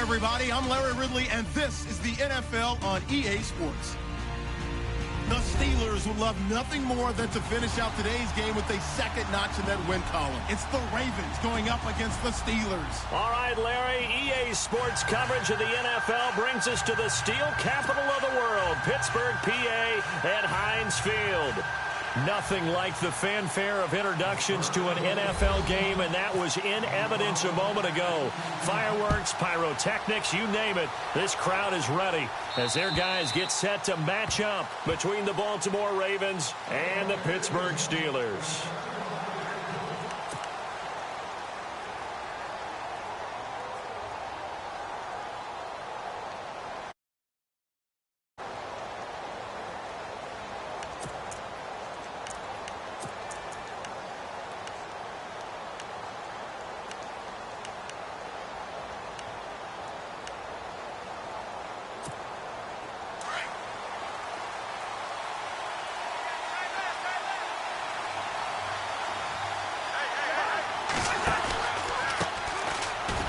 everybody. I'm Larry Ridley, and this is the NFL on EA Sports. The Steelers would love nothing more than to finish out today's game with a second notch in that win column. It's the Ravens going up against the Steelers. All right, Larry, EA Sports coverage of the NFL brings us to the steel capital of the world, Pittsburgh, PA, at Heinz Field. Nothing like the fanfare of introductions to an NFL game, and that was in evidence a moment ago. Fireworks, pyrotechnics, you name it. This crowd is ready as their guys get set to match up between the Baltimore Ravens and the Pittsburgh Steelers.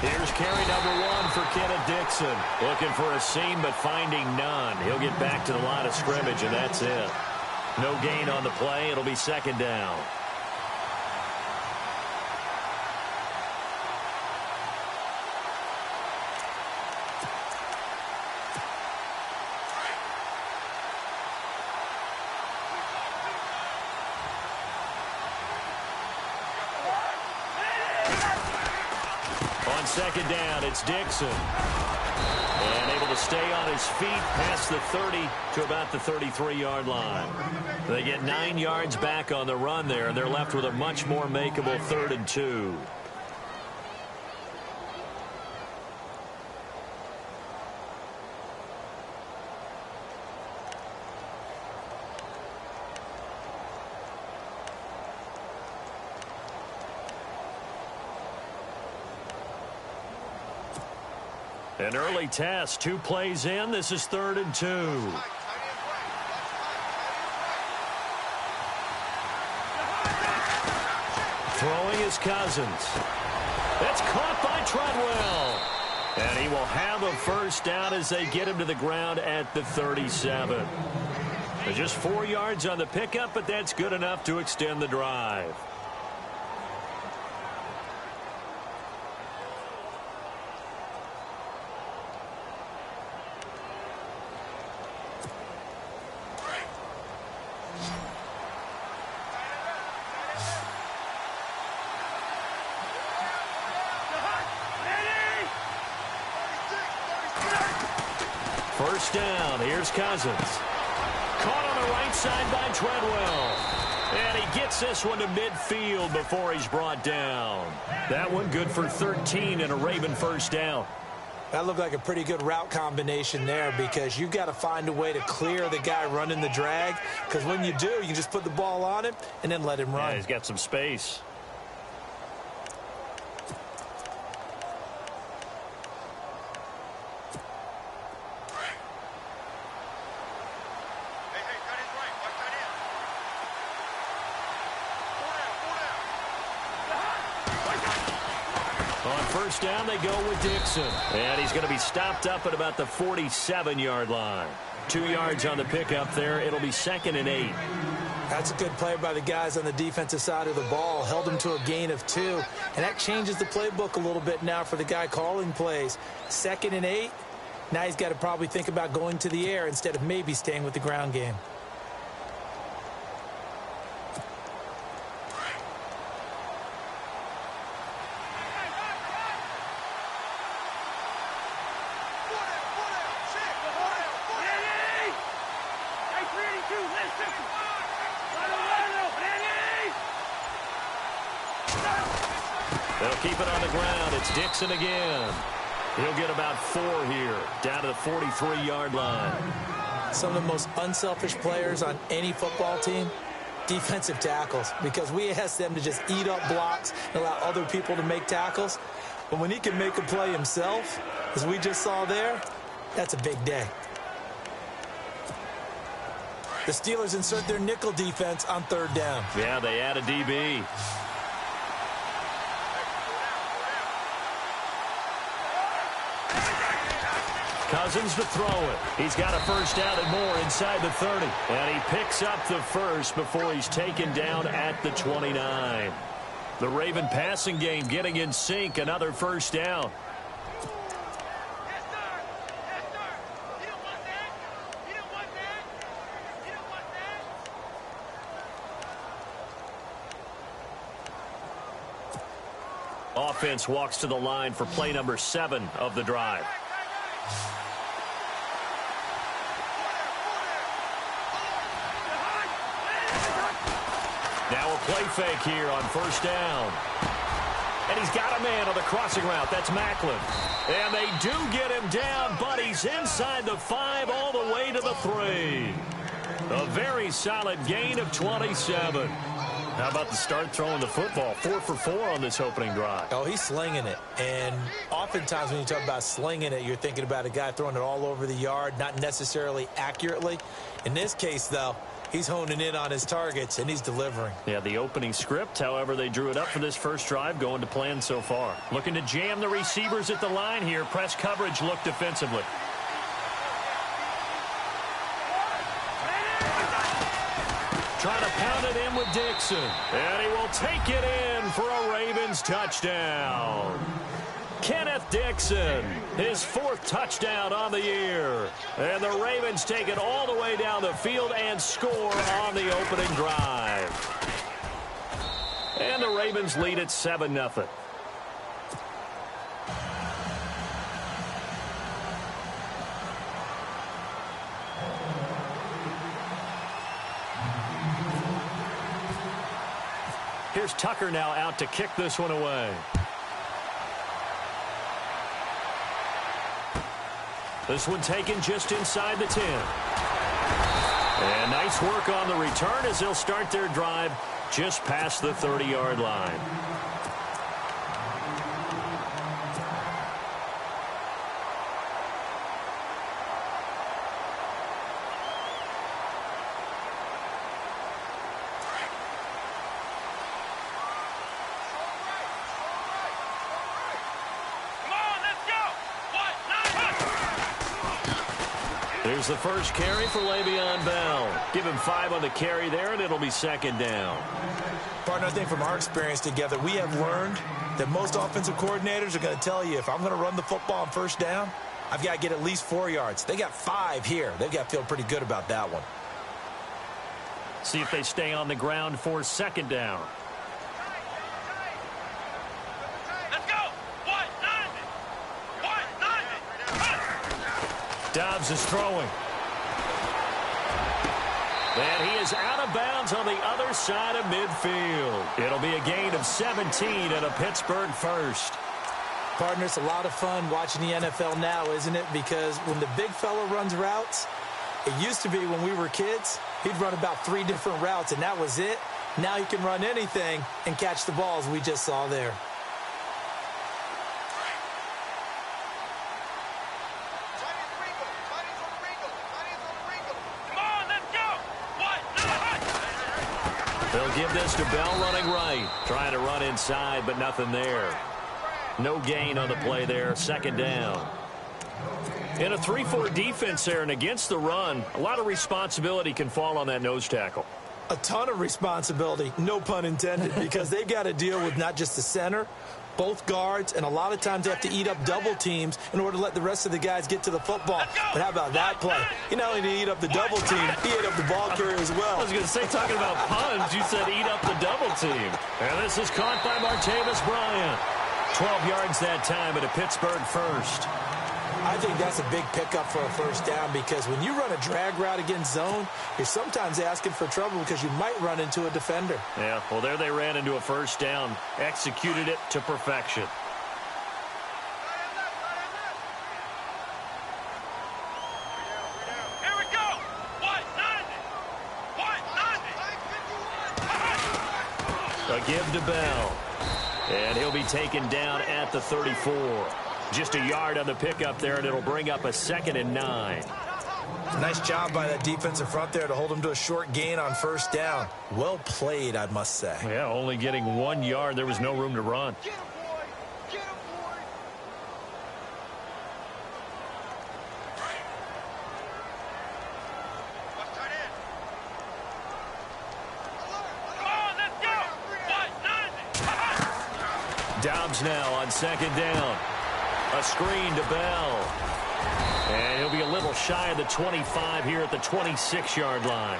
Here's carry number 1 for Kenneth Dixon. Looking for a seam, but finding none. He'll get back to the line of scrimmage, and that's it. No gain on the play. It'll be second down. Second down, it's Dixon. And able to stay on his feet past the 30 to about the 33-yard line. They get 9 yards back on the run there, and they're left with a much more makeable 3rd and 2. An early test, 2 plays in. This is 3rd and 2. Throwing is Cousins. That's caught by Treadwell. And he will have a first down as they get him to the ground at the 37. There's just 4 yards on the pickup, but that's good enough to extend the drive. First down, here's Cousins. Caught on the right side by Treadwell. And he gets this one to midfield before he's brought down. That one good for 13 and a Raven first down. That looked like a pretty good route combination there because you've got to find a way to clear the guy running the drag. Because when you do, you just put the ball on him and then let him run. Yeah, he's got some space. First down, they go with Dixon. And he's going to be stopped up at about the 47-yard line. 2 yards on the pickup there. It'll be 2nd and 8. That's a good play by the guys on the defensive side of the ball. Held him to a gain of 2. And that changes the playbook a little bit now for the guy calling plays. 2nd and 8. Now he's got to probably think about going to the air instead of maybe staying with the ground game. They'll keep it on the ground. It's Dixon again. He'll get about 4 here, down to the 43-yard line. Some of the most unselfish players on any football team, defensive tackles, because we ask them to just eat up blocks and allow other people to make tackles. But when he can make a play himself, as we just saw there, that's a big day. The Steelers insert their nickel defense on 3rd down. Yeah, they add a DB. Cousins to throw it. He's got a first down and more inside the 30. And he picks up the first before he's taken down at the 29. The Raven passing game getting in sync. Another first down. Offense walks to the line for play number 7 of the drive. Now a play fake here on first down. And he's got a man on the crossing route. That's Macklin. And they do get him down, but he's inside the 5 all the way to the 3. A very solid gain of 27. How about the start throwing the football? 4 for 4 on this opening drive. Oh, he's slinging it. And oftentimes when you talk about slinging it, you're thinking about a guy throwing it all over the yard, not necessarily accurately. In this case, though, he's honing in on his targets, and he's delivering. Yeah, the opening script, however, they drew it up for this first drive, going to plan so far. Looking to jam the receivers at the line here. Press coverage look defensively. Trying to pound it in with Dixon. And he will take it in for a Ravens touchdown. Kenneth Dixon, his 4th touchdown on the year. And the Ravens take it all the way down the field and score on the opening drive. And the Ravens lead at 7-0. Here's Tucker now out to kick this one away. This one taken just inside the 10. And nice work on the return as they'll start their drive just past the 30-yard line. There's the first carry for Le'Veon Bell. Give him 5 on the carry there, and it'll be 2nd down. Partner, I think from our experience together, we have learned that most offensive coordinators are going to tell you, if I'm going to run the football on first down, I've got to get at least 4 yards. They got 5 here. They've got to feel pretty good about that one. See if they stay on the ground for 2nd down. Dobbs is throwing. And he is out of bounds on the other side of midfield. It'll be a gain of 17 and a Pittsburgh first. Partner, it's a lot of fun watching the NFL now, isn't it? Because when the big fella runs routes, it used to be when we were kids, he'd run about 3 different routes, and that was it. Now he can run anything and catch the balls we just saw there. They'll give this to Bell running right. Trying to run inside, but nothing there. No gain on the play there. 2nd down. In a 3-4 defense there and against the run, a lot of responsibility can fall on that nose tackle. A ton of responsibility, no pun intended, because they've got to deal with not just the center, both guards, and a lot of times they have to eat up double teams in order to let the rest of the guys get to the football. But how about that play? He not only did he eat up the double team, he ate up the ball carrier as well. I was going to say, talking about puns, you said eat up the double team. And this is caught by Martavis Bryant. 12 yards that time at a Pittsburgh first. I think that's a big pickup for a first down, because when you run a drag route against zone, you're sometimes asking for trouble because you might run into a defender. Yeah, well, there they ran into a first down, executed it to perfection. Here we go. A give to Bell. And he'll be taken down at the 34. Just a yard on the pickup there, and it'll bring up a 2nd and 9. Nice job by that defensive front there to hold him to a short gain on first down. Well played, I must say. Yeah, only getting 1 yard. There was no room to run. Dobbs now on second down. A screen to Bell. And he'll be a little shy of the 25 here at the 26-yard line.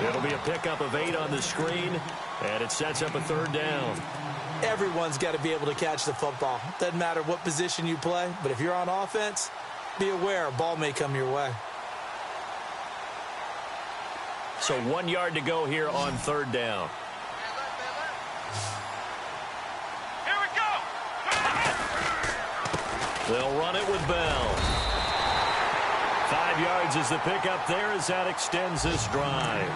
It'll be a pickup of 8 on the screen, and it sets up a third down. Everyone's got to be able to catch the football. Doesn't matter what position you play, but if you're on offense, be aware a ball may come your way. So 1 yard to go here on third down. Here we go. They'll run it with Bell. 5 yards is the pickup there as that extends this drive.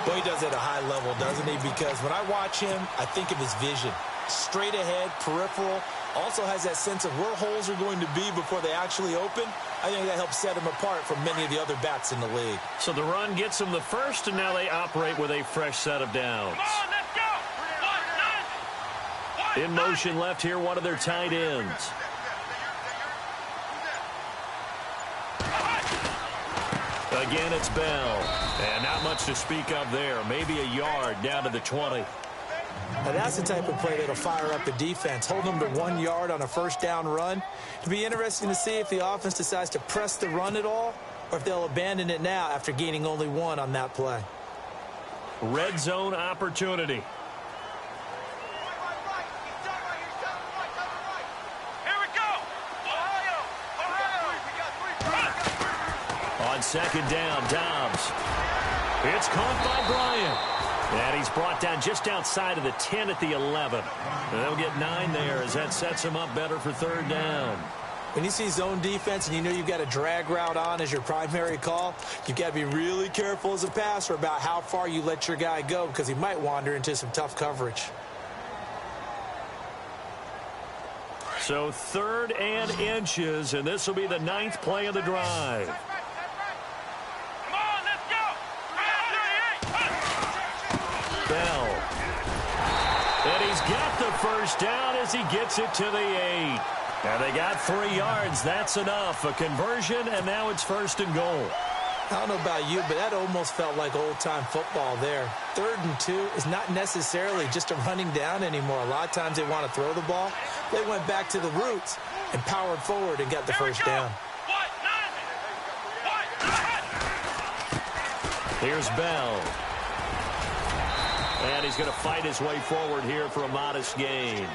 Well, he does it at a high level, doesn't he? Because when I watch him, I think of his vision. Straight ahead, peripheral. Also has that sense of where holes are going to be before they actually open. I think that helps set him apart from many of the other backs in the league. So the run gets them the first, and now they operate with a fresh set of downs. Come on, let's go. In motion left here, one of their tight ends. Again, it's Bell. And not much to speak of there. Maybe a yard down to the 20. Now that's the type of play that'll fire up the defense. Hold them to 1 yard on a first down run. It'll be interesting to see if the offense decides to press the run at all or if they'll abandon it now after gaining only 1 on that play. Red zone opportunity. Here we go. On second down, Dobbs. It's caught by Bryant. And he's brought down just outside of the 10 at the 11. And they'll get 9 there as that sets him up better for third down. When you see zone defense and you know you've got a drag route on as your primary call, you've got to be really careful as a passer about how far you let your guy go because he might wander into some tough coverage. So 3rd and inches, and this will be the 9th play of the drive. Bell. And he's got the first down as he gets it to the 8. And they got 3 yards. That's enough. A conversion, and now it's 1st and goal. I don't know about you, but that almost felt like old-time football there. 3rd and 2 is not necessarily just a running down anymore. A lot of times they want to throw the ball. They went back to the roots and powered forward and got the first down. Here's Bell. And he's going to fight his way forward here for a modest gain.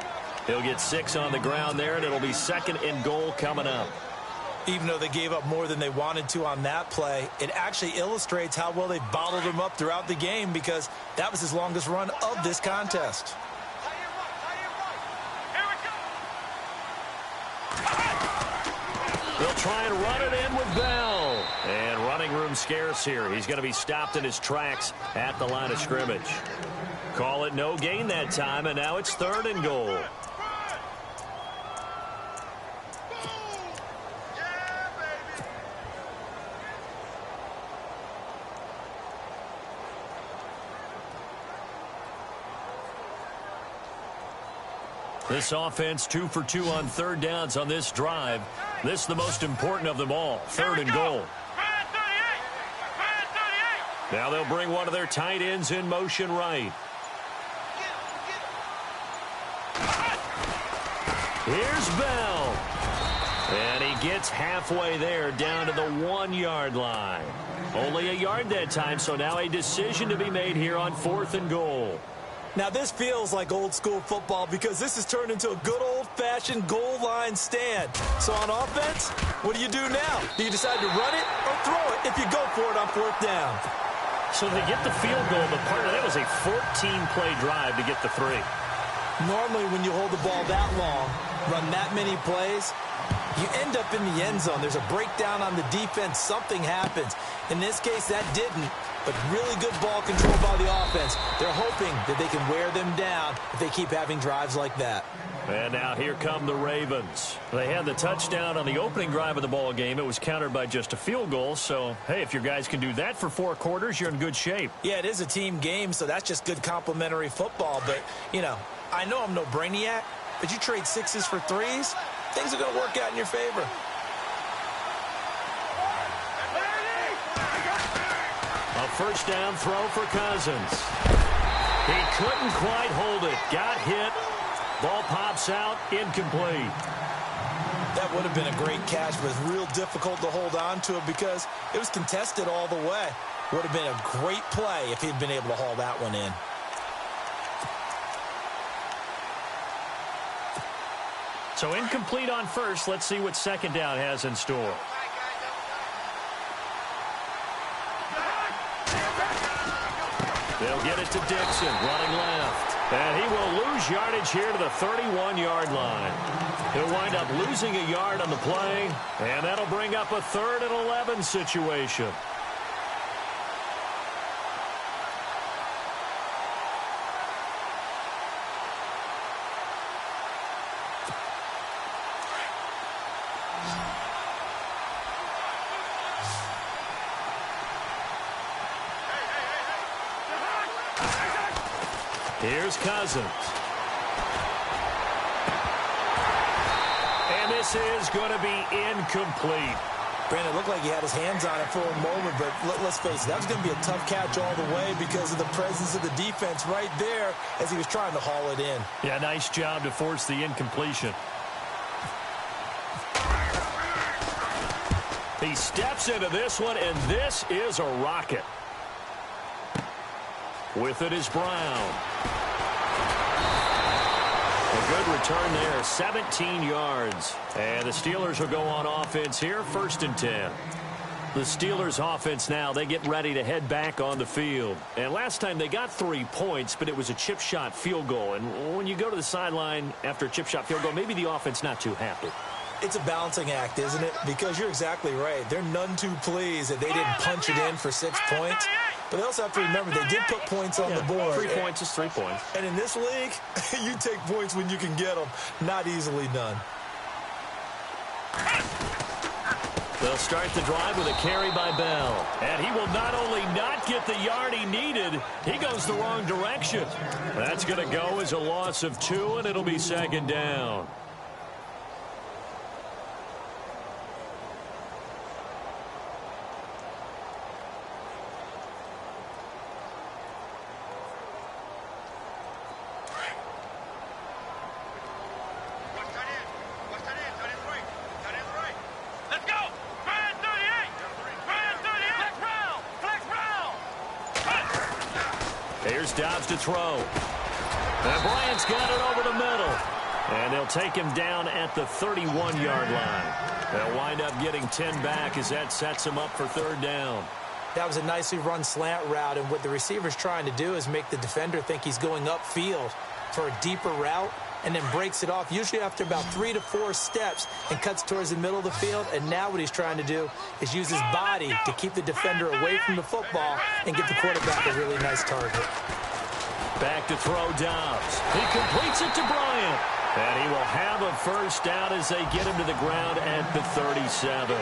He'll get 6 on the ground there, and it'll be 2nd and goal coming up. Even though they gave up more than they wanted to on that play, it actually illustrates how well they bottled them up throughout the game because that was his longest run of this contest. They'll try and run it in with Bell. And running room scarce here. He's going to be stopped in his tracks at the line of scrimmage. Call it no gain that time, and now it's 3rd and goal. This offense 2 for 2 on 3rd downs on this drive. This is the most important of them all. 3rd and goal. Now they'll bring one of their tight ends in motion right. Here's Bell. And he gets halfway there down to the 1 yard line. Only a yard that time, so now a decision to be made here on 4th and goal. Now this feels like old school football because this has turned into a good old-fashioned goal line stand. So on offense, what do you do now? Do you decide to run it or throw it if you go for it on 4th down? So they get the field goal, but part of that was a 14-play drive to get the 3. Normally when you hold the ball that long, run that many plays, you end up in the end zone. There's a breakdown on the defense. Something happens. In this case, that didn't. But really good ball control by the offense. They're hoping that they can wear them down if they keep having drives like that. And now here come the Ravens. They had the touchdown on the opening drive of the ball game. It was countered by just a field goal. So, hey, if your guys can do that for 4 quarters, you're in good shape. Yeah, it is a team game, so that's just good complementary football. But, you know, I know I'm no brainiac, but you trade 6s for 3s, things are going to work out in your favor. A first down throw for Cousins. He couldn't quite hold it. Got hit. Ball pops out, incomplete. That would have been a great catch, but it's real difficult to hold on to it because it was contested all the way. Would have been a great play if he'd been able to haul that one in. So incomplete on first. Let's see what second down has in store. They'll get it to Dixon, running left. And he will lose yardage here to the 31-yard line. He'll wind up losing a yard on the play, and that'll bring up a 3rd and 11 situation. Here's Cousins. And this is going to be incomplete. Brandon, it looked like he had his hands on it for a moment, but let's face it, that was going to be a tough catch all the way because of the presence of the defense right there as he was trying to haul it in. Yeah, nice job to force the incompletion. He steps into this one, and this is a rocket. With it is Brown. A good return there, 17 yards. And the Steelers will go on offense here, 1st and 10. The Steelers offense now, they get ready to head back on the field. And last time they got 3 points, but it was a chip shot field goal. And when you go to the sideline after a chip shot field goal, maybe the offense not too happy. It's a balancing act, isn't it? Because you're exactly right. They're none too pleased that they didn't punch it in for 6 points. But they also have to remember they did put points on the board. 3 points is 3 points. And in this league, you take points when you can get them. Not easily done. They'll start the drive with a carry by Bell. And he will not only not get the yard he needed, he goes the wrong direction. That's going to go as a loss of 2, and it'll be 2nd down. Here's Dobbs to throw. And Bryant's got it over the middle. And they'll take him down at the 31-yard line. They'll wind up getting 10 back as that sets him up for 3rd down. That was a nicely run slant route, and what the receiver's trying to do is make the defender think he's going upfield for a deeper route and then breaks it off, usually after about 3 to 4 steps, and cuts towards the middle of the field. And now what he's trying to do is use his body to keep the defender away from the football and give the quarterback a really nice target. Back to throw Dobbs. He completes it to Bryant. And he will have a 1st down as they get him to the ground at the 37.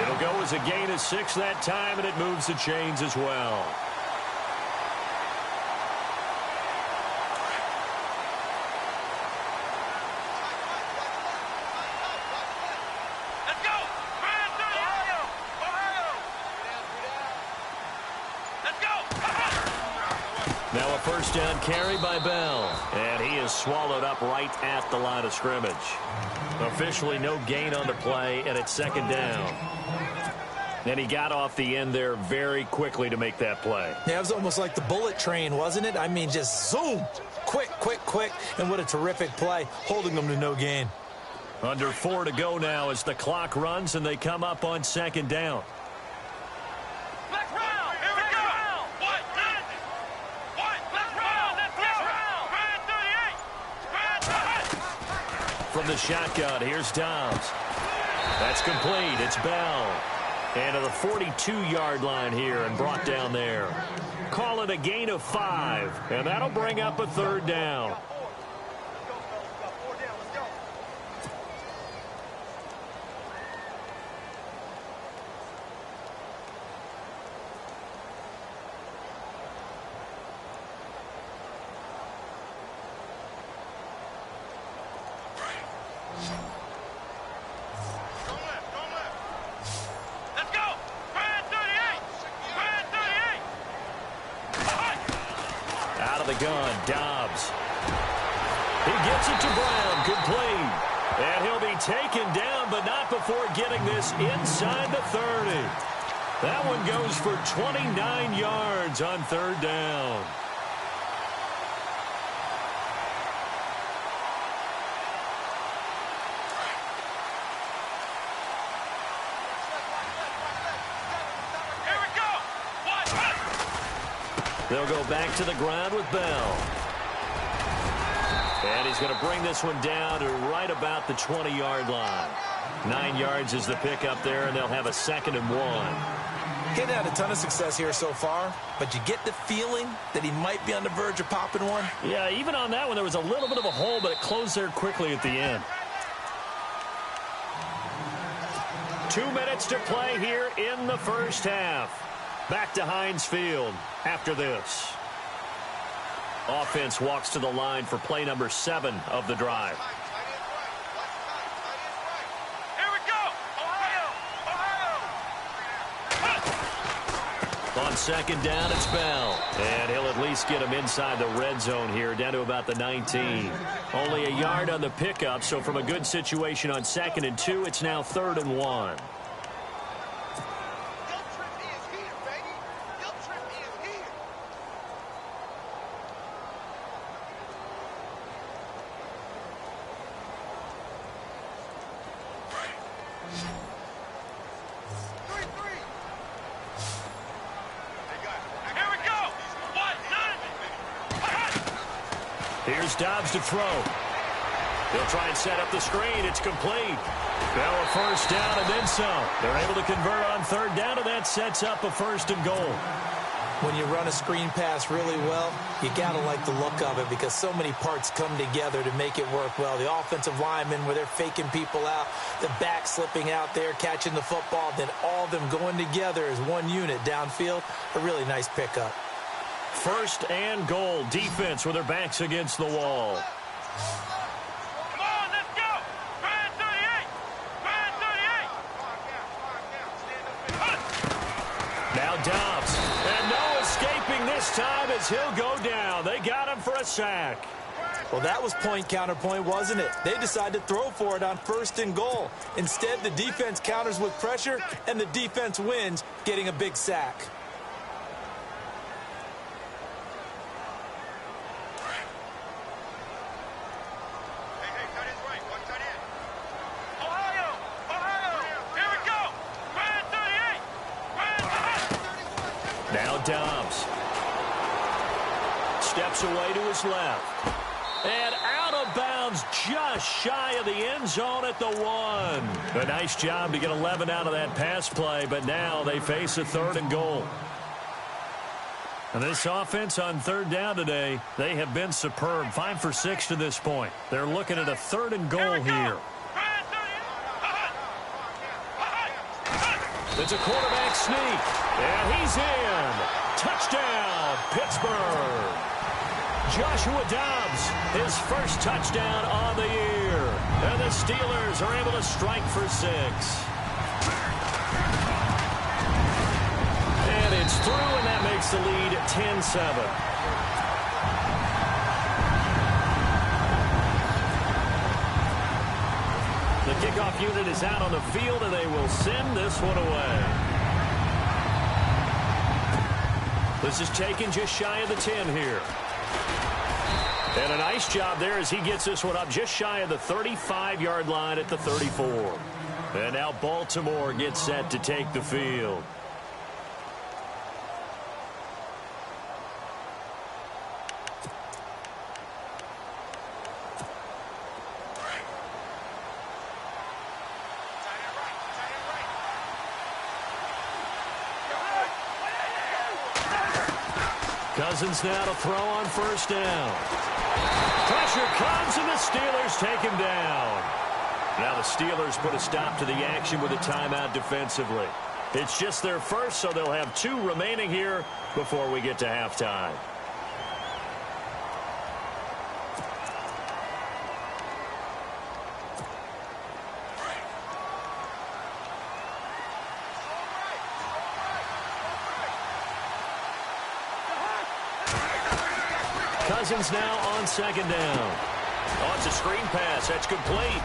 It'll go as a gain of 6 that time, and it moves the chains as well. Now a 1st down carry by Bell. And he is swallowed up right at the line of scrimmage. Officially no gain on the play, and it's 2nd down. And he got off the end there very quickly to make that play. Yeah, it was almost like the bullet train, wasn't it? I mean, just zoom. Quick, quick, quick. And what a terrific play, holding them to no gain. Under 4 to go now as the clock runs, and they come up on 2nd down. From the shotgun, here's Dobbs. That's complete. It's Bell. And to the 42-yard line here and brought down there. Call it a gain of 5, and that'll bring up a 3rd down. The gun, Dobbs. He gets it to Brown, complete. And he'll be taken down, but not before getting this inside the 30. That one goes for 29 yards on third down. They'll go back to the ground with Bell. And he's going to bring this one down to right about the 20-yard line. 9 yards is the pickup there, and they'll have a 2nd and 1. He's had a ton of success here so far, but you get the feeling that he might be on the verge of popping one. Yeah, even on that one, there was a little bit of a hole, but it closed there quickly at the end. 2 minutes to play here in the first half. Back to Heinz Field after this. Offense walks to the line for play number 7 of the drive. Here we go! Ohio! Ohio! On 2nd down, it's Bell. And he'll at least get him inside the red zone here, down to about the 19. Only a yard on the pickup, so from a good situation on 2nd and 2, it's now 3rd and 1. Here's Dobbs to throw. He'll try and set up the screen. It's complete. Now a first down and then some. They're able to convert on 3rd down, and that sets up a 1st and goal. When you run a screen pass really well, you got to like the look of it because so many parts come together to make it work well. The offensive linemen, where they're faking people out, the back slipping out there, catching the football, then all of them going together as one unit downfield. A really nice pickup. 1st and goal. Defense with their backs against the wall. Come on, let's go! Brand 38! Brand 38! Now Dobbs. And no escaping this time as he'll go down. They got him for a sack. Well, that was point counterpoint, wasn't it? They decided to throw for it on 1st and goal. Instead, the defense counters with pressure, and the defense wins, getting a big sack. Now Dobbs steps away to his left. And out of bounds just shy of the end zone at the 1. A nice job to get 11 out of that pass play, but now they face a 3rd and goal. And this offense on 3rd down today, they have been superb. 5 for 6 to this point. They're looking at a 3rd and goal here. It's a quarterback sneak, and he's in. Touchdown, Pittsburgh. Joshua Dobbs, his first touchdown on the year. And the Steelers are able to strike for 6. And it's through, and that makes the lead 10-7. The kickoff unit is out on the field, and they will send this one away. This is taken just shy of the 10 here. And a nice job there as he gets this one up just shy of the 35-yard line at the 34. And now Baltimore gets set to take the field. Cousins now to throw on 1st down. Pressure comes, and the Steelers take him down. Now the Steelers put a stop to the action with a timeout defensively. It's just their first, so they'll have 2 remaining here before we get to halftime. Cousins now on 2nd down. Oh, it's a screen pass. That's complete.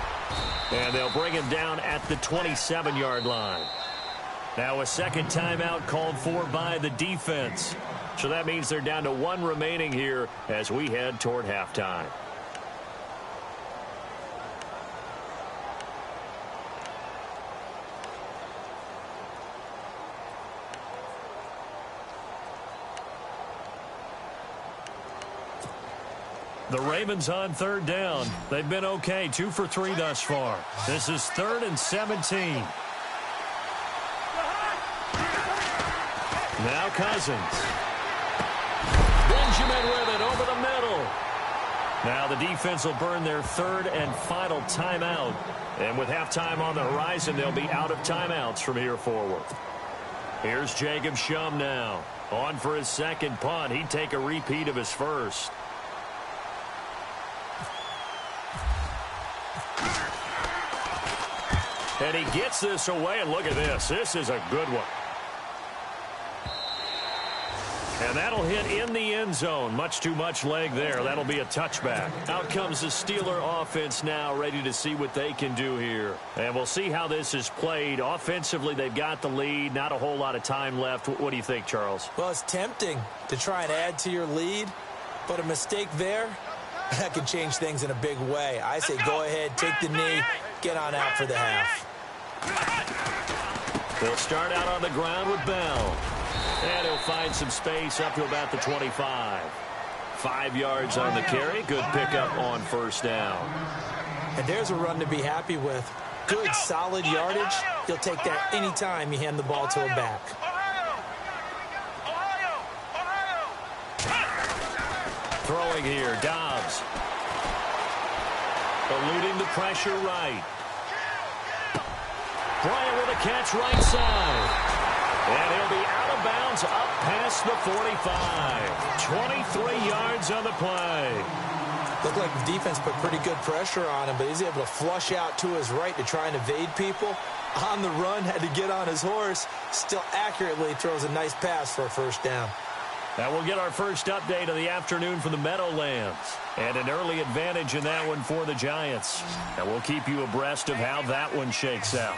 And they'll bring him down at the 27-yard line. Now a second timeout called for by the defense. So that means they're down to one remaining here as we head toward halftime. The Ravens on third down. They've been okay, 2 for 3 thus far. This is 3rd and 17. Now Cousins. Benjamin with it over the middle. Now the defense will burn their third and final timeout. And with halftime on the horizon, they'll be out of timeouts from here forward. Here's Jacob Shum now. On for his second punt. He'd take a repeat of his first. And he gets this away, and look at this. This is a good one. And that'll hit in the end zone. Much too much leg there. That'll be a touchback. Out comes the Steeler offense now, ready to see what they can do here. And we'll see how this is played. Offensively, they've got the lead. Not a whole lot of time left. What do you think, Charles? Well, it's tempting to try and add to your lead, but a mistake there, that could change things in a big way. I say go ahead, take the knee, get on out for the half. They'll start out on the ground with Bell. And he'll find some space up to about the 25. 5 yards on the carry. Good pickup on first down. And there's a run to be happy with. Good, solid yardage. You'll take that anytime you hand the ball to a back. Throwing here, Dobbs. Eluding the pressure right. Bryant with a catch right side. And he'll be out of bounds up past the 45. 23 yards on the play. Looked like the defense put pretty good pressure on him, but he's able to flush out to his right to try and evade people. On the run, had to get on his horse. Still accurately throws a nice pass for a first down. Now we'll get our first update of the afternoon from the Meadowlands. And an early advantage in that one for the Giants. And we'll keep you abreast of how that one shakes out.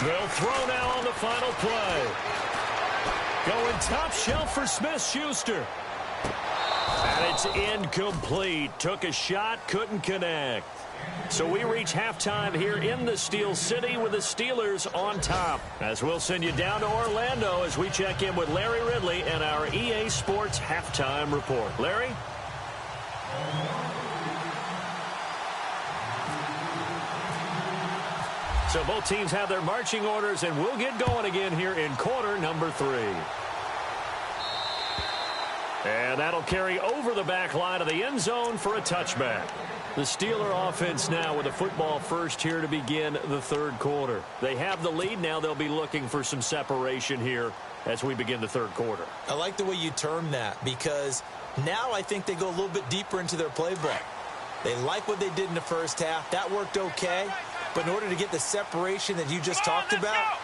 They'll throw now on the final play. Going top shelf for Smith-Schuster. And it's incomplete. Took a shot, couldn't connect. So we reach halftime here in the Steel City with the Steelers on top. As we'll send you down to Orlando as we check in with Larry Ridley and our EA Sports Halftime Report. Larry? So both teams have their marching orders, and we'll get going again here in quarter number 3. And that'll carry over the back line of the end zone for a touchback. The Steeler offense now with a football first here to begin the third quarter. They have the lead. Now they'll be looking for some separation here as we begin the third quarter. I like the way you term that because now I think they go a little bit deeper into their playbook. They like what they did in the first half. That worked okay. But in order to get the separation that you just talked about,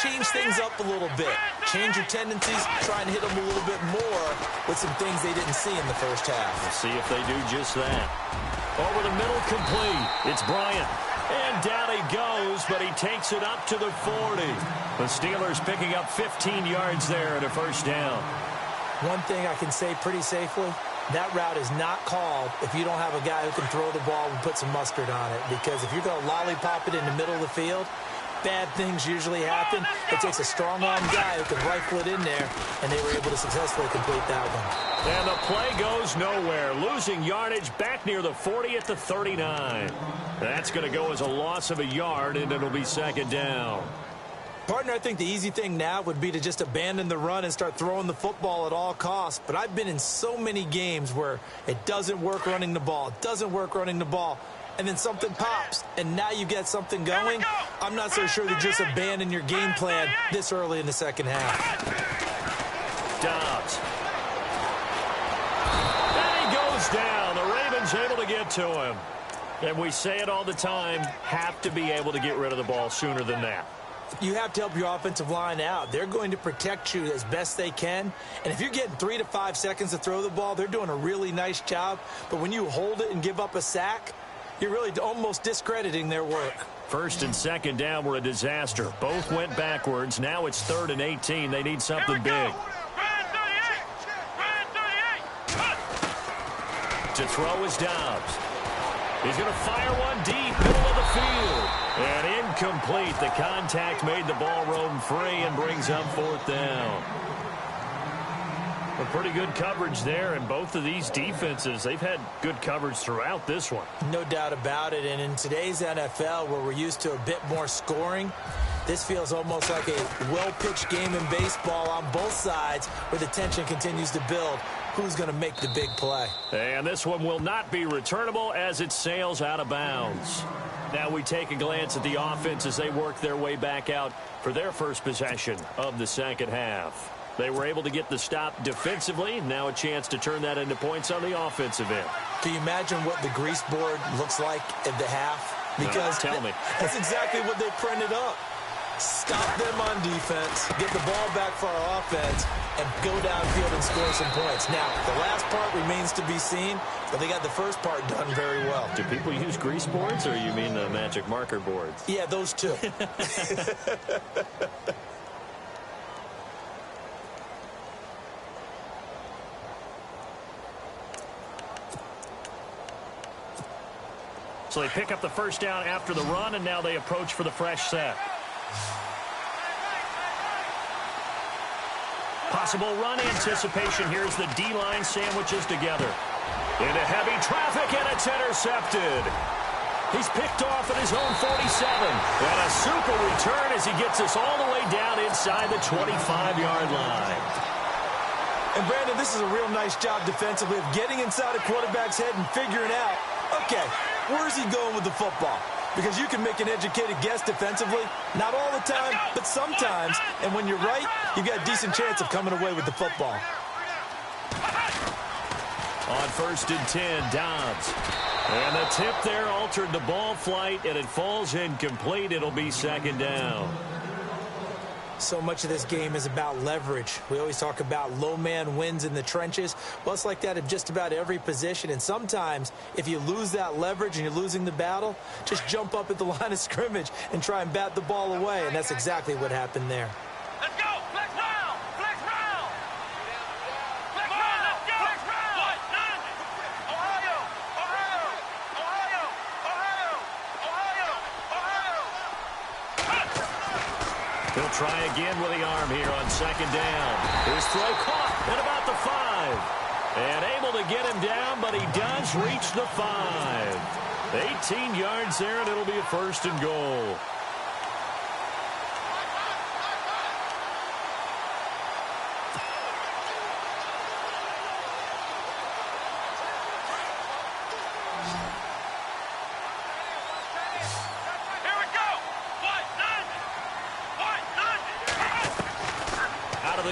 change things up a little bit. Change your tendencies, try and hit them a little bit more with some things they didn't see in the first half. We'll see if they do just that. Over the middle, complete. It's Bryant. And down he goes, but he takes it up to the 40. The Steelers picking up 15 yards there at a first down. One thing I can say pretty safely, that route is not called if you don't have a guy who can throw the ball and put some mustard on it. Because if you're going to lollipop it in the middle of the field, bad things usually happen. It takes a strong-arm guy who can rifle it in there, and they were able to successfully complete that one. And the play goes nowhere. Losing yardage back near the 40 at the 39. That's going to go as a loss of a yard, and it'll be second down. Partner, I think the easy thing now would be to just abandon the run and start throwing the football at all costs. But I've been in so many games where it doesn't work running the ball. It doesn't work running the ball. And then something pops, and now you get something going. I'm not so sure to just abandon your game plan this early in the second half. Dobbs. And he goes down. The Ravens able to get to him. And we say it all the time, have to be able to get rid of the ball sooner than that. You have to help your offensive line out. They're going to protect you as best they can. And if you're getting 3 to 5 seconds to throw the ball, they're doing a really nice job. But when you hold it and give up a sack, you're really almost discrediting their work. First and second down were a disaster. Both went backwards. Now it's 3rd and 18. They need something big. To throw is Dobbs. He's going to fire one deep, middle of the field. And incomplete. The contact made the ball roam free and brings up 4th down. A pretty good coverage there, and both of these defenses, they've had good coverage throughout this one. No doubt about it, and in today's NFL, where we're used to a bit more scoring, this feels almost like a well-pitched game in baseball on both sides where the tension continues to build. Who's going to make the big play? And this one will not be returnable as it sails out of bounds. Now we take a glance at the offense as they work their way back out for their first possession of the second half. They were able to get the stop defensively. Now a chance to turn that into points on the offensive end. Can you imagine what the grease board looks like at the half? Because tell me. That's exactly what they printed up. Stop them on defense, get the ball back for our offense, and go downfield and score some points. Now, the last part remains to be seen, but they got the first part done very well. Do people use grease boards, or you mean the magic marker boards? Yeah, those two. So they pick up the first down after the run, and now they approach for the fresh set. Possible run anticipation. Here's the D-line sandwiches together. Into heavy traffic, and it's intercepted. He's picked off at his own 47. And a super return as he gets us all the way down inside the 25-yard line. And, Brandon, this is a real nice job defensively of getting inside a quarterback's head and figuring out, okay, where's he going with the football? Because you can make an educated guess defensively, not all the time, but sometimes. And when you're right, you've got a decent chance of coming away with the football. On 1st and 10, Dobbs. And the tip there altered the ball flight, and it falls incomplete. It'll be 2nd down. So much of this game is about leverage. We always talk about low man wins in the trenches. Well, it's like that in just about every position. And sometimes, if you lose that leverage and you're losing the battle, just jump up at the line of scrimmage and try and bat the ball away. And that's exactly what happened there. Let's go! Flex round! Flex round! Flex round! Let's go! Flex round! What? None! Ohio! Ohio! Ohio! Ohio! Ohio! Ohio! He'll try again with the arm here on 2nd down. His throw caught at about the 5. And able to get him down, but he does reach the 5. 18 yards there, and it'll be a 1st and goal.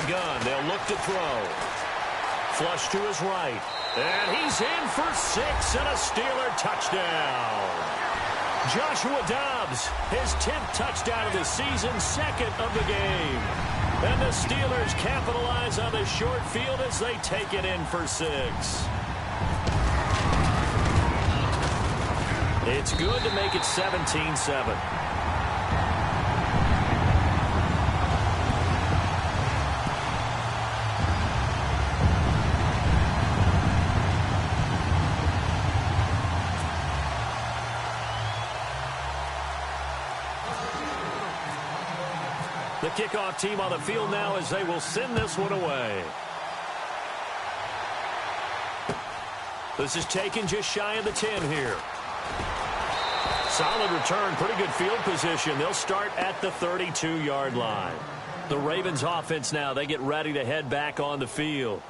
Gun. They'll look to throw. Flush to his right. And he's in for 6 and a Steeler touchdown. Joshua Dobbs, his 10th touchdown of the season, 2nd of the game. And the Steelers capitalize on the short field as they take it in for 6. It's good to make it 17-7. The kickoff team on the field now as they will send this one away. This is taken just shy of the 10 here. Solid return, pretty good field position. They'll start at the 32-yard line. The Ravens offense now, they get ready to head back on the field.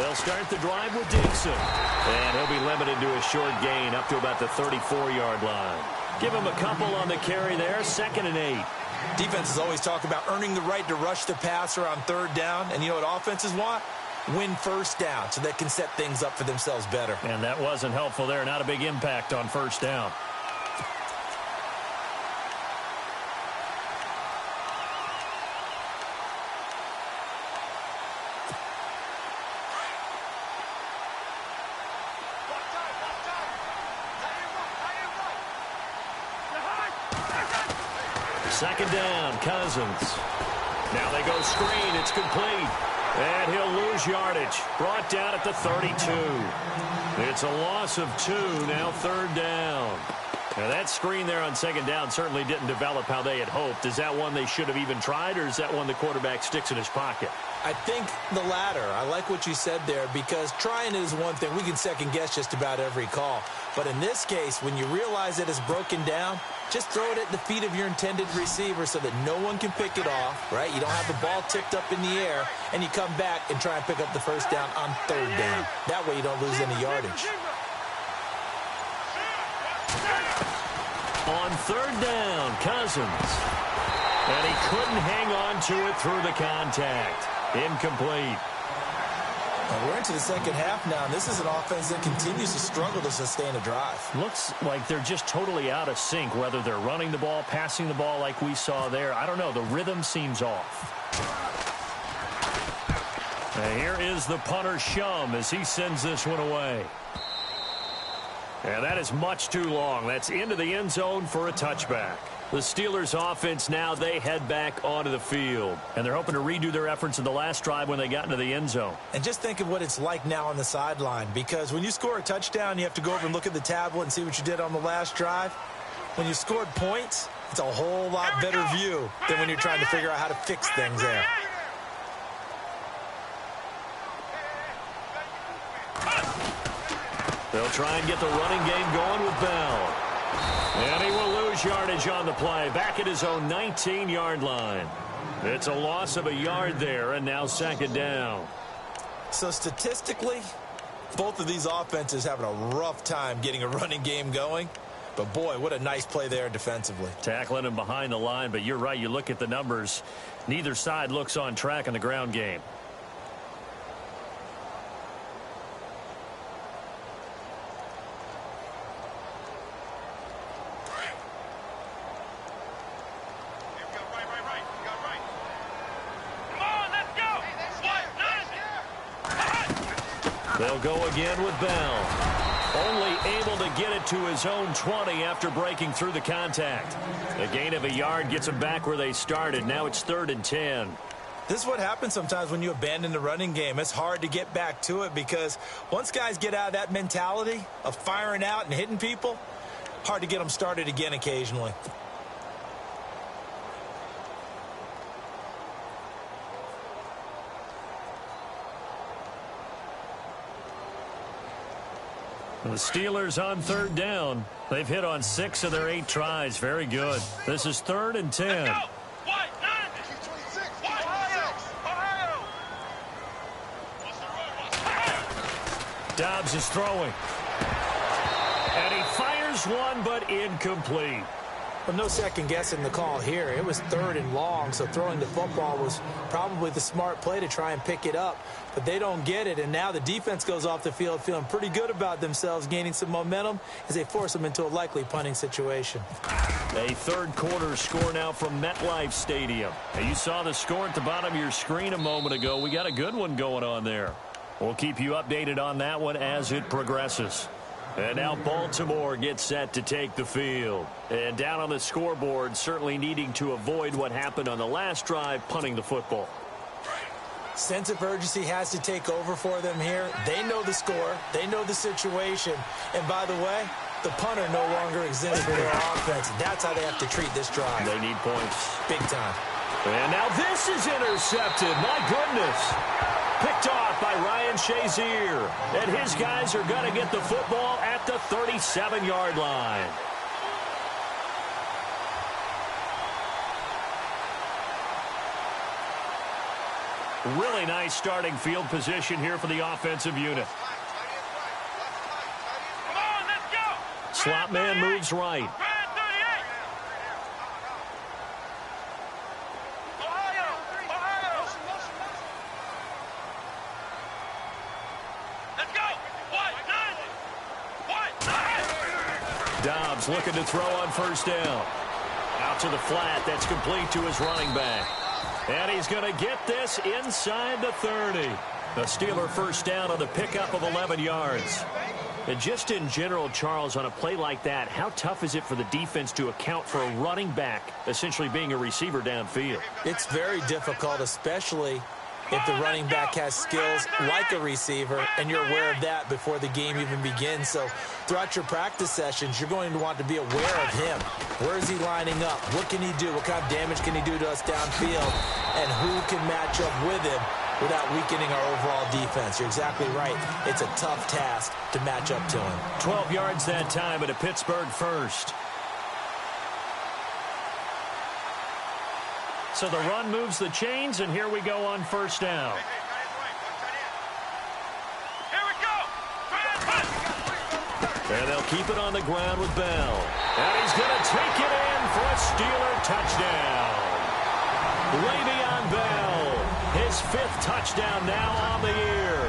They'll start the drive with Dixon. And he'll be limited to a short gain up to about the 34-yard line. Give him a couple on the carry there, 2nd and 8. Defenses always talk about earning the right to rush the passer on 3rd down. And you know what offenses want? Win 1st down so they can set things up for themselves better. And that wasn't helpful there. Not a big impact on 1st down. Second down, Cousins. Now they go screen. It's complete. And he'll lose yardage. Brought down at the 32. It's a loss of 2. Now 3rd down. Now that screen there on 2nd down certainly didn't develop how they had hoped. Is that one they should have even tried, or is that one the quarterback sticks in his pocket? I think the latter. I like what you said there, because trying it is one thing. We can second guess just about every call. But in this case, when you realize that it's broken down, just throw it at the feet of your intended receiver so that no one can pick it off, right? You don't have the ball tipped up in the air, and you come back and try and pick up the 1st down on 3rd down. That way you don't lose any yardage. On 3rd down, Cousins. And he couldn't hang on to it through the contact. Incomplete. And we're into the 2nd half now, and this is an offense that continues to struggle to sustain a drive. Looks like they're just totally out of sync, whether they're running the ball, passing the ball like we saw there. I don't know. The rhythm seems off. And here is the punter, Shum, as he sends this one away. And that is much too long. That's into the end zone for a touchback. The Steelers offense now, they head back onto the field. And they're hoping to redo their efforts in the last drive when they got into the end zone. And just think of what it's like now on the sideline, because when you score a touchdown, you have to go over and look at the tablet and see what you did on the last drive. When you scored points, it's a whole lot better view than when you're trying to figure out how to fix things there. They'll try and get the running game going with Bell. And he will lose yardage on the play. Back at his own 19-yard line. It's a loss of a yard there, and now 2nd down. So statistically, both of these offenses having a rough time getting a running game going. But, boy, what a nice play there defensively. Tackling him behind the line, but you're right. You look at the numbers. Neither side looks on track in the ground game. They'll go again with Bell. Only able to get it to his own 20 after breaking through the contact. A gain of a yard gets them back where they started. Now it's 3rd and 10. This is what happens sometimes when you abandon the running game. It's hard to get back to it, because once guys get out of that mentality of firing out and hitting people, hard to get them started again occasionally. The Steelers on 3rd down. They've hit on 6 of their 8 tries. Very good. This is 3rd and 10. Dobbs is throwing. And he fires one, but incomplete. Well, no second guessing the call here. It was 3rd and long, so throwing the football was probably the smart play to try and pick it up. But they don't get it, and now the defense goes off the field feeling pretty good about themselves, gaining some momentum as they force them into a likely punting situation. A 3rd quarter score now from MetLife Stadium. And you saw the score at the bottom of your screen a moment ago. We got a good one going on there. We'll keep you updated on that one as it progresses. And now Baltimore gets set to take the field. And down on the scoreboard, certainly needing to avoid what happened on the last drive, punting the football. Sense of urgency has to take over for them here. They know the score. They know the situation. And by the way, the punter no longer exists for their offense. That's how they have to treat this drive. They need points. Big time. And now this is intercepted. My goodness. Picked off by Ryan Shazier. And his guys are going to get the football at the 37-yard line. Really nice nice starting field position here for the offensive unit. Come on, let's go. Slot man moves right. Brad 38. Ohio. Let's go. What? Nine. Dobbs looking to throw on first down. Out to the flat. That's complete to his running back. And he's going to get this inside the 30. The Steeler first down on the pickup of 11 yards. And just in general, Charles, on a play like that, how tough is it for the defense to account for a running back essentially being a receiver downfield? It's very difficult, especially if the running back has skills like a receiver, and you're aware of that before the game even begins. So throughout your practice sessions, you're going to want to be aware of him. Where is he lining up? What can he do? What kind of damage can he do to us downfield? And who can match up with him without weakening our overall defense? You're exactly right. It's a tough task to match up to him. 12 yards that time at a Pittsburgh first. So the run moves the chains, and here we go on first down. Here we go. And they'll keep it on the ground with Bell. And he's going to take it in for a Steeler touchdown. Le'Veon Bell, his 5th touchdown now on the year.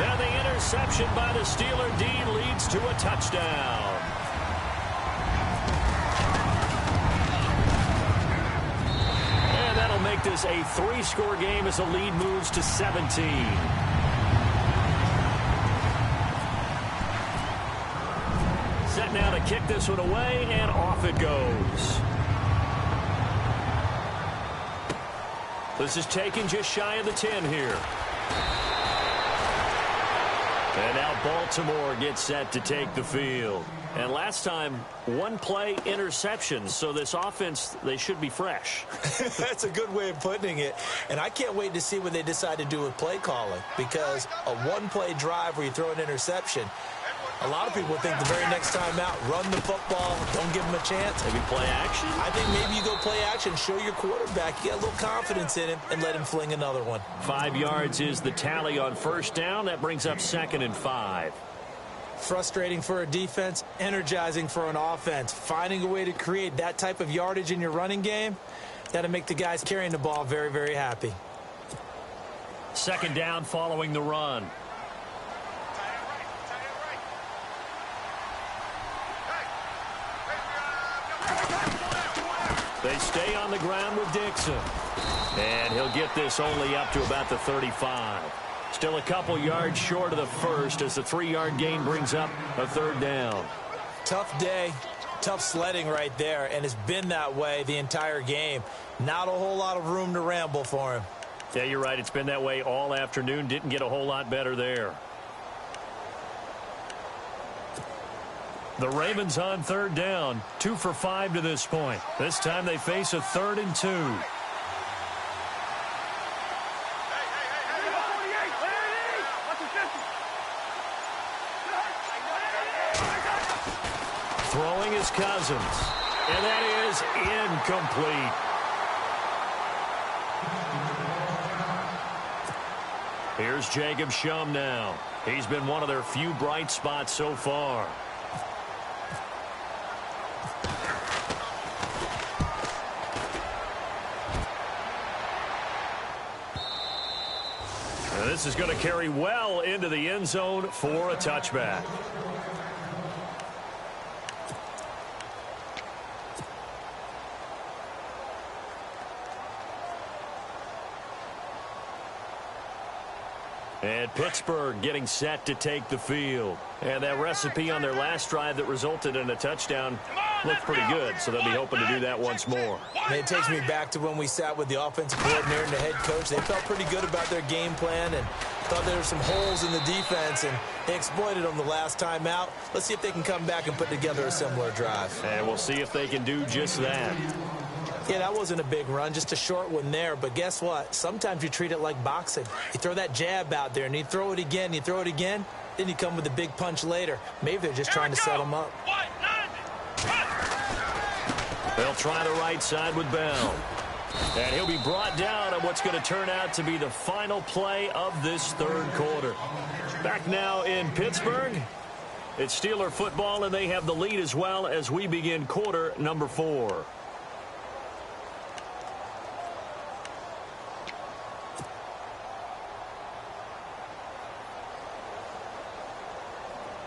And the interception by the Steeler D leads to a touchdown. And that'll make this a 3-score game as the lead moves to 17. Set now to kick this one away, and off it goes. This is taken just shy of the 10 here. And now Baltimore gets set to take the field. And last time, 1 play interception. So this offense, they should be fresh. That's a good way of putting it. And I can't wait to see what they decide to do with play calling. Because a 1-play drive where you throw an interception, a lot of people think the very next time out, run the football, don't give them a chance. Maybe play action? I think maybe you go play action, show your quarterback, you get a little confidence in him, and let him fling another one. 5 yards is the tally on first down. That brings up 2nd and 5. Frustrating for a defense, energizing for an offense. Finding a way to create that type of yardage in your running game, that'll make the guys carrying the ball very, very happy. 2nd down following the run. They stay on the ground with Dixon. And he'll get this only up to about the 35. Still a couple yards short of the first as the 3-yard gain brings up a 3rd down. Tough day, tough sledding right there, and it's been that way the entire game. Not a whole lot of room to ramble for him. Yeah, you're right. It's been that way all afternoon. Didn't get a whole lot better there. The Ravens on 3rd down, 2 for 5 to this point. This time they face a 3rd and 2. Throwing is Cousins, and that is incomplete. Here's Jacob Shum now. He's been one of their few bright spots so far. And this is going to carry well into the end zone for a touchback. And Pittsburgh getting set to take the field. And that recipe on their last drive that resulted in a touchdown looked pretty good, so they'll be hoping to do that once more. And it takes me back to when we sat with the offensive coordinator and the head coach. They felt pretty good about their game plan and thought there were some holes in the defense, and they exploited them the last time out. Let's see if they can come back and put together a similar drive. And we'll see if they can do just that. Yeah, that wasn't a big run, just a short one there. But guess what? Sometimes you treat it like boxing. You throw that jab out there, and you throw it again, then you come with a big punch later. Maybe they're just trying to set them up. They'll try the right side with Bell. And he'll be brought down on what's going to turn out to be the final play of this third quarter. Back now in Pittsburgh. It's Steeler football, and they have the lead as well as we begin quarter number 4.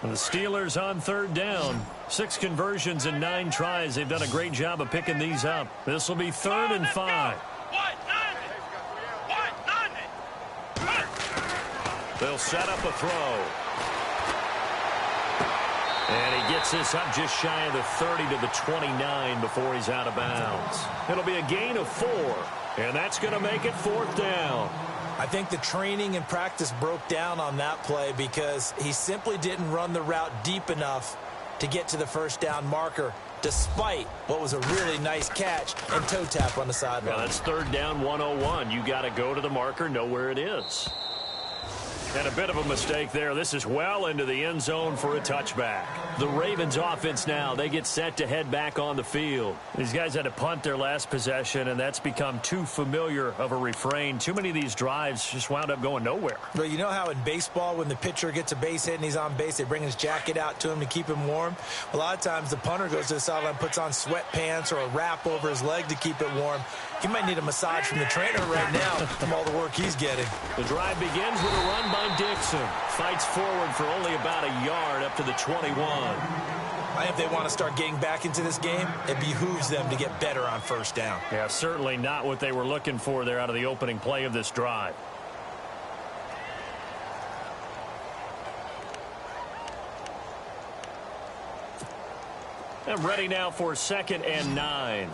The Steelers on third down. 6 conversions and 9 tries. They've done a great job of picking these up. This will be 3rd and 5. They'll set up a throw. And he gets this up just shy of the 30 to the 29 before he's out of bounds. It'll be a gain of 4, and that's going to make it 4th down. I think the training and practice broke down on that play because he simply didn't run the route deep enough to get to the first down marker, despite what was a really nice catch and toe tap on the sideline. Well, that's 3rd down 101. You got to go to the marker, know where it is. And a bit of a mistake there. This is well into the end zone for a touchback. The Ravens offense now, they get set to head back on the field. These guys had to punt their last possession, and that's become too familiar of a refrain. Too many of these drives just wound up going nowhere. Well, you know how in baseball when the pitcher gets a base hit and he's on base, they bring his jacket out to him to keep him warm? A lot of times the punter goes to the sideline, puts on sweatpants or a wrap over his leg to keep it warm. He might need a massage from the trainer right now from all the work he's getting. The drive begins with a run by Dixon. Fights forward for only about a yard up to the 21. If they want to start getting back into this game, it behooves them to get better on first down. Yeah, certainly not what they were looking for there out of the opening play of this drive. And ready now for 2nd and 9.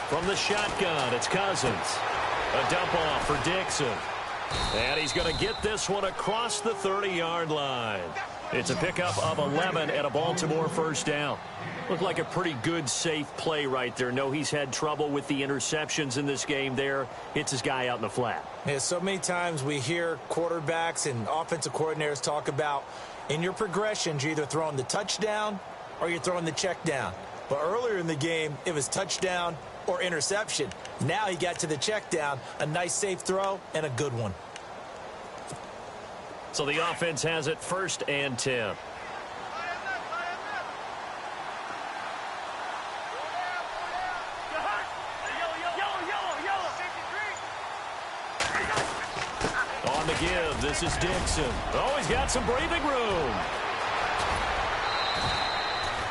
From the shotgun, it's Cousins. A dump off for Dixon. And he's going to get this one across the 30-yard line. It's a pickup of 11 and a Baltimore first down. Looked like a pretty good, safe play right there. No, he's had trouble with the interceptions in this game there. Hits his guy out in the flat. Yeah, so many times we hear quarterbacks and offensive coordinators talk about in your progressions, you're either throwing the touchdown or you're throwing the check down. But earlier in the game, it was touchdown or interception. Now he got to the check down, a nice safe throw, and a good one. So the offense has it 1st and 10. On the give, this is Dixon. Oh, he's got some breathing room.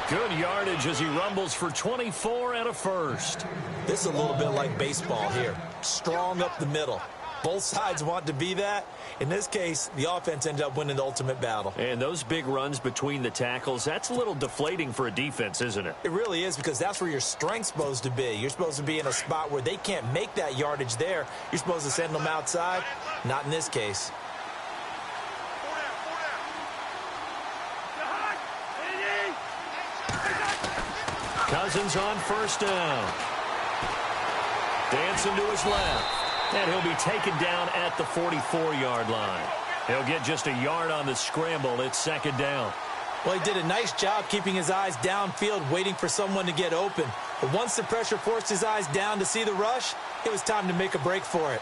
Good yardage as he rumbles for 24 and a first. This is a little bit like baseball here. Strong up the middle. Both sides want to be that. In this case, the offense ended up winning the ultimate battle. And those big runs between the tackles, that's a little deflating for a defense, isn't it? It really is, because that's where your strength's supposed to be. You're supposed to be in a spot where they can't make that yardage there. You're supposed to send them outside. Not in this case. Cousins on first down. Dancing to his left. And he'll be taken down at the 44-yard line. He'll get just a yard on the scramble. It's 2nd down. Well, he did a nice job keeping his eyes downfield, waiting for someone to get open. But once the pressure forced his eyes down to see the rush, it was time to make a break for it.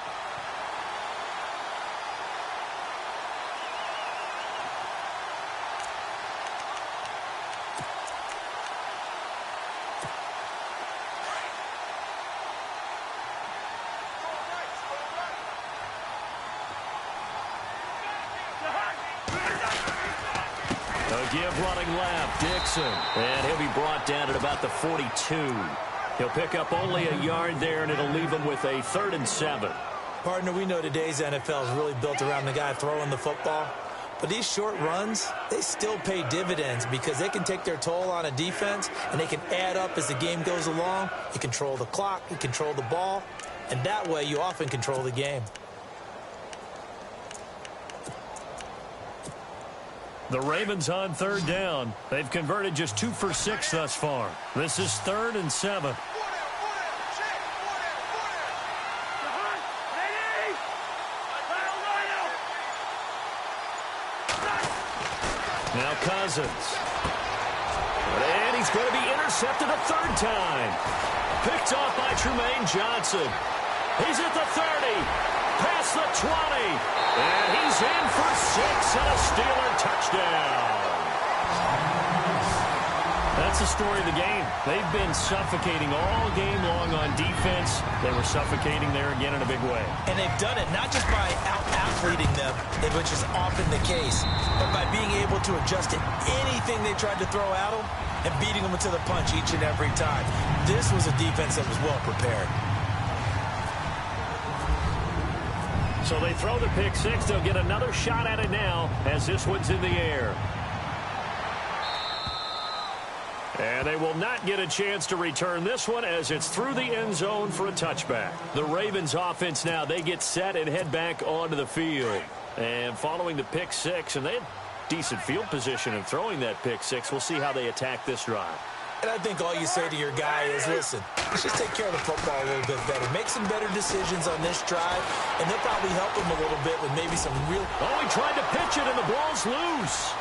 Give running left, Dixon. And he'll be brought down at about the 42. He'll pick up only a yard there, and it'll leave him with a 3rd and 7. Partner, we know today's NFL is really built around the guy throwing the football. But these short runs, they still pay dividends because they can take their toll on a defense, and they can add up as the game goes along. You control the clock, you control the ball, and that way you often control the game. The Ravens on 3rd down. They've converted just 2 for 6 thus far. This is 3rd and 7. Now Cousins. And he's going to be intercepted a third time. Picked off by Trumaine Johnson. He's at the 30. Past the 20. And he's in for 6 and a Steeler touchdown. That's the story of the game. They've been suffocating all game long on defense. They were suffocating there again in a big way. And they've done it not just by out-athleting them, which is often the case, but by being able to adjust to anything they tried to throw at them and beating them to the punch each and every time. This was a defense that was well prepared. So they throw the pick six. They'll get another shot at it now as this one's in the air. And they will not get a chance to return this one as it's through the end zone for a touchback. The Ravens offense now, they get set and head back onto the field. And following the pick six, and they had decent field position in throwing that pick six. We'll see how they attack this drive. And I think all you say to your guy is, listen, let's just take care of the football a little bit better. Make some better decisions on this drive, and they'll probably help him a little bit with maybe some real... Oh, he tried to pitch it, and the ball's loose.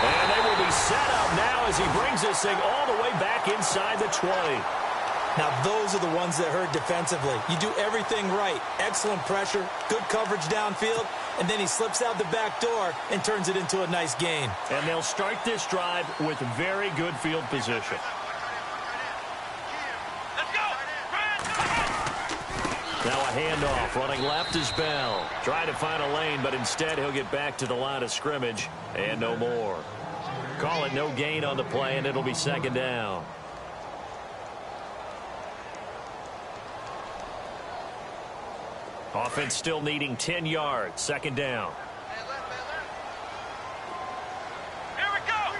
And they will be set up now as he brings this thing all the way back inside the 20. Now, those are the ones that hurt defensively. You do everything right. Excellent pressure, good coverage downfield, and then he slips out the back door and turns it into a nice gain. And they'll start this drive with very good field position. Now a handoff. Running left is Bell. Trying to find a lane, but instead he'll get back to the line of scrimmage and no more. Call it no gain on the play, and it'll be second down. Offense still needing 10 yards. Second down. Here we go.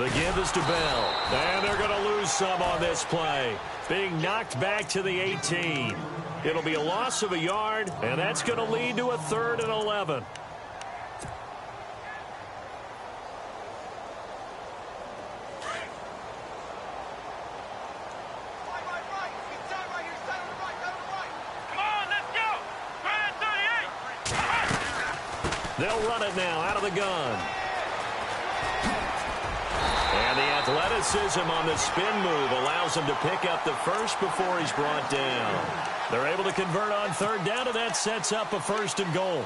The give is to Bell. And they're going to lose some on this play. Being knocked back to the 18. It'll be a loss of a yard, and that's going to lead to a 3rd and 11. They'll run it now out of the gun. And the athleticism on the spin move allows him to pick up the first before he's brought down. They're able to convert on 3rd down, and that sets up a 1st and goal.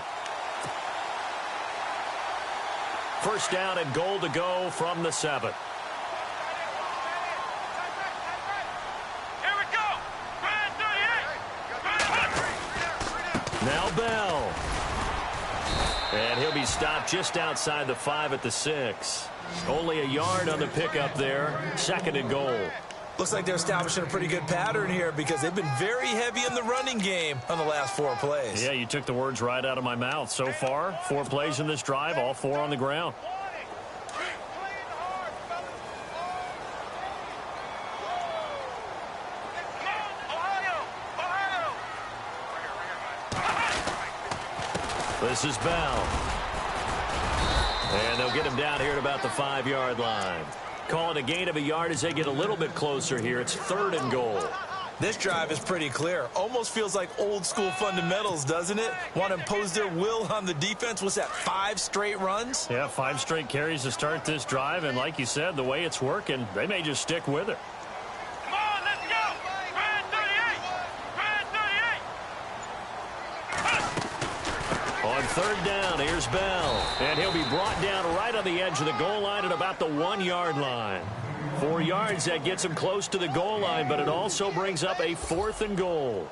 1st down and goal to go from the 7. Here we go. Now Bell. And he'll be stopped just outside the 5 at the 6. Only a yard on the pickup there. 2nd and goal. Looks like they're establishing a pretty good pattern here because they've been very heavy in the running game on the last 4 plays. Yeah, you took the words right out of my mouth. So far, 4 plays in this drive, all 4 on the ground. This is Bell. And they'll get him down here at about the 5-yard line. Call it a gain of a yard as they get a little bit closer here. It's 3rd and goal. This drive is pretty clear. Almost feels like old school fundamentals, doesn't it? Want to impose their will on the defense. What's that, 5 straight runs? Yeah, 5 straight carries to start this drive. And like you said, the way it's working, they may just stick with it. Come on, let's go. Brand 38. On 3rd down, here's Bell. And he'll be brought down right on the edge of the goal line at about the 1-yard line. 4 yards, that gets him close to the goal line, but it also brings up a 4th and goal.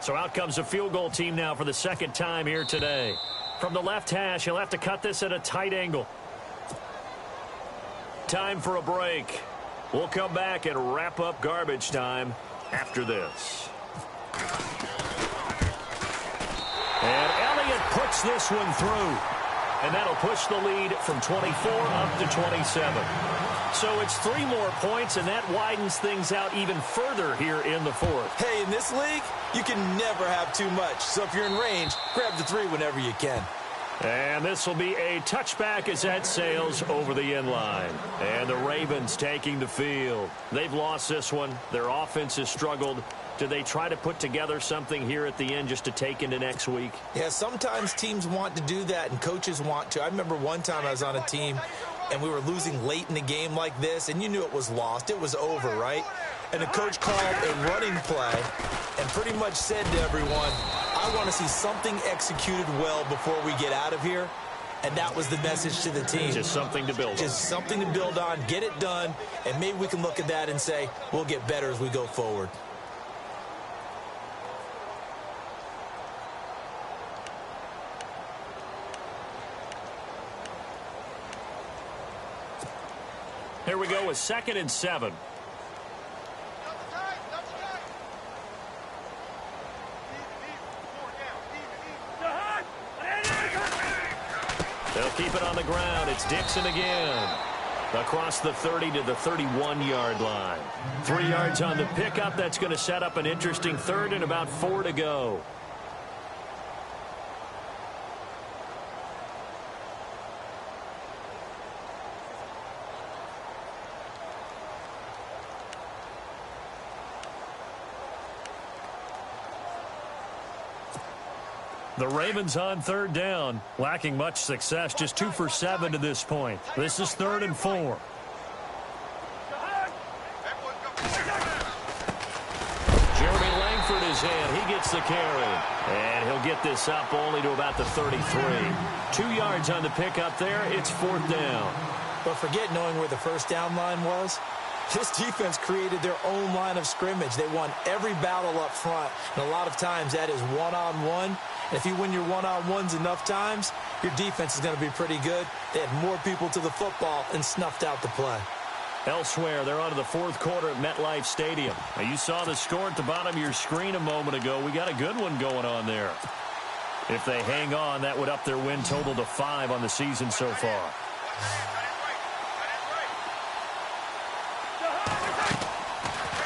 So out comes a field goal team now for the 2nd time here today. From the left hash, he'll have to cut this at a tight angle. Time for a break. We'll come back and wrap up garbage time after this. And Elliott puts this one through. And that'll push the lead from 24 up to 27. So it's 3 more points, and that widens things out even further here in the 4th. Hey, in this league, you can never have too much. So if you're in range, grab the 3 whenever you can. And this will be a touchback as that sails over the end line. And the Ravens taking the field. They've lost this one. Their offense has struggled. Do they try to put together something here at the end just to take into next week? Yeah, sometimes teams want to do that and coaches want to. I remember one time I was on a team and we were losing late in the game like this, and you knew it was lost. It was over, right? And the coach called a running play and pretty much said to everyone, I want to see something executed well before we get out of here. And that was the message to the team. Just something to build on. Just something to build on, get it done, and maybe we can look at that and say, we'll get better as we go forward. Here we go with 2nd and 7. They'll keep it on the ground. It's Dixon again. Across the 30 to the 31-yard line. 3 yards on the pickup. That's going to set up an interesting 3rd and about 4 to go. The Ravens on 3rd down, lacking much success, just 2 for 7 to this point. This is 3rd and 4. Jeremy Langford is in. He gets the carry. And he'll get this up only to about the 33. 2 yards on the pickup there. It's 4th down. But forget knowing where the first down line was. This defense created their own line of scrimmage. They won every battle up front. And a lot of times that is one-on-one. If you win your one-on-ones enough times, your defense is going to be pretty good. They had more people to the football and snuffed out the play. Elsewhere, they're on to the 4th quarter at MetLife Stadium. Now, you saw the score at the bottom of your screen a moment ago. We got a good one going on there. If they hang on, that would up their win total to 5 on the season so far.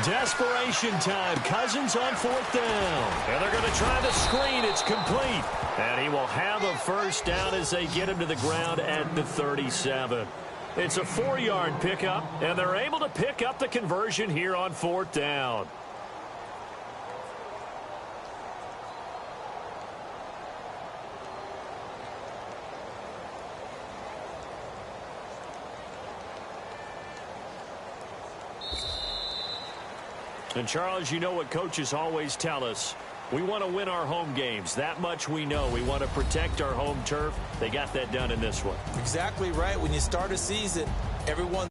Desperation time. Cousins on 4th down. And they're going to try the screen. It's complete. And he will have a first down as they get him to the ground at the 37. It's a 4-yard pickup, and they're able to pick up the conversion here on 4th down. And, Charles, you know what coaches always tell us. We want to win our home games. That much we know. We want to protect our home turf. They got that done in this one. Exactly right. When you start a season, everyone